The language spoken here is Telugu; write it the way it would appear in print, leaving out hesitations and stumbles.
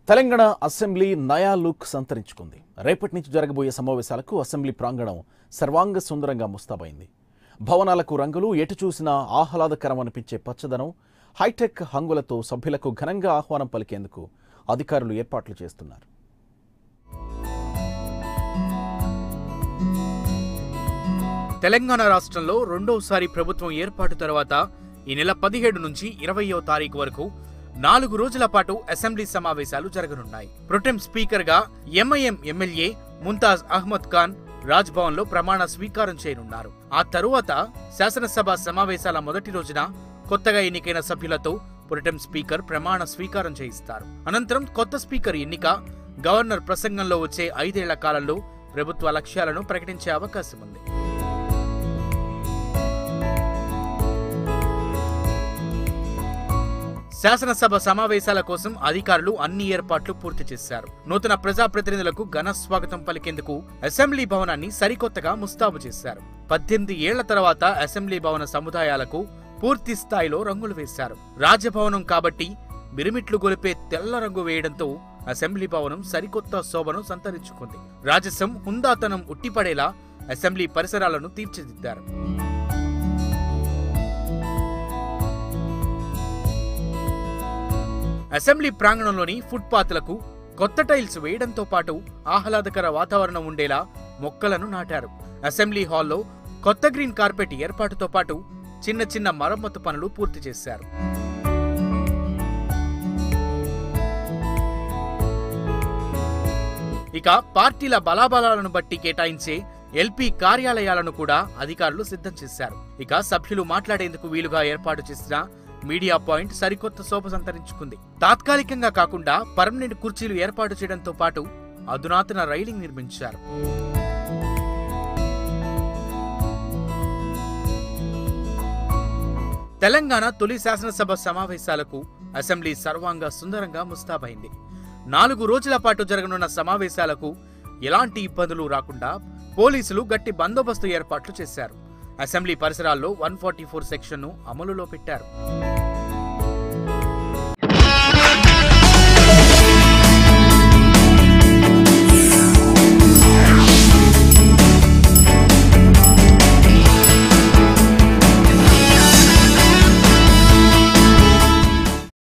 తెలంగాణ అసెంబ్లీ నయా లుక్ సంతరించుకుంది. రేపటి నుంచి జరగబోయే సమావేశాలకు అసెంబ్లీ ప్రాంగణం సర్వాంగ సుందరంగా ముస్తాబైంది. భవనాలకు రంగులు, ఎటు చూసినా ఆహ్లాదకరం అనిపించే పచ్చదనం, హైటెక్ హంగులతో సభ్యులకు ఘనంగా ఆహ్వానం పలికేందుకు అధికారులు ఏర్పాట్లు చేస్తున్నారు. తెలంగాణ రాష్ట్రంలో రెండోసారి ప్రభుత్వం ఏర్పాటు తర్వాత ఈ నెల 17 నుంచి 20వ తారీఖు వరకు 4 రోజుల పాటు అసెంబ్లీ సమావేశాలు జరగనున్నాయి. ప్రొటెం స్పీకర్ గా ఎంఐఎం ఎమ్మెల్యే ముంతాజ్ అహ్మద్ ఖాన్ రాజ్ భవన్ లో ప్రమాణ స్వీకారం చేయనున్నారు. ఆ తరువాత శాసనసభ సమావేశాల మొదటి రోజున కొత్తగా ఎన్నికైన సభ్యులతో ప్రొటెం స్పీకర్ ప్రమాణ స్వీకారం చేయిస్తారు. అనంతరం కొత్త స్పీకర్ ఎన్నిక, గవర్నర్ ప్రసంగంలో వచ్చే 5 ఏళ్ల కాలంలో ప్రభుత్వ లక్ష్యాలను ప్రకటించే అవకాశం ఉంది. శాసనసభ సమావేశాల కోసం అధికారులు అన్ని ఏర్పాట్లు పూర్తి చేశారు. నూతన ప్రజాప్రతినిధులకు ఘన స్వాగతం పలికేందుకు అసెంబ్లీ భవనాన్ని సరికొత్తగా ముస్తాబు చేశారు. 18 ఏళ్ల తర్వాత అసెంబ్లీ భవన సముదాయాలకు పూర్తి స్థాయిలో రంగులు వేశారు. రాజభవనం కాబట్టి మిరుమిట్లు గొలిపే తెల్ల రంగు వేయడంతో అసెంబ్లీ భవనం సరికొత్త శోభను సంతరించుకుంది. రాజసం, హుందాతనం ఉట్టిపడేలా అసెంబ్లీ పరిసరాలను తీర్చిదిద్దారు. అసెంబ్లీ ప్రాంగణంలోని ఫుట్పాత్లకు కొత్త టైల్స్ వేయడంతో పాటు ఆహ్లాదకర వాతావరణం ఉండేలా మొక్కలను నాటారు. అసెంబ్లీ హాల్లో కొత్త గ్రీన్ కార్పెట్ ఏర్పాటుతో పాటు చిన్న చిన్న మరమ్మతు పనులు పూర్తి చేశారు. ఇక పార్టీల బలాబలాలను బట్టి కేటాయించే ఎల్పీ కార్యాలయాలను కూడా అధికారులు సిద్ధం చేశారు. ఇక సభ్యులు మాట్లాడేందుకు వీలుగా ఏర్పాటు చేసిన మీడియా పాయింట్ సరికొత్త శోభ సంతరించుకుంది. తాత్కాలికంగా కాకుండా పర్మనెంట్ కుర్చీలు ఏర్పాటు చేయడంతో పాటు అధునాతన రైలింగ్ నిర్మించారు. తెలంగాణ తొలి శాసనసభ సమావేశాలకు అసెంబ్లీ సర్వాంగ సుందరంగా ముస్తాబైంది. 4 రోజుల పాటు జరగనున్న సమావేశాలకు ఎలాంటి ఇబ్బందులు రాకుండా పోలీసులు గట్టి బందోబస్తు ఏర్పాట్లు చేశారు. అసెంబ్లీ పరిసరాల్లో 144 సెక్షన్ను అమలులో పెట్టారు.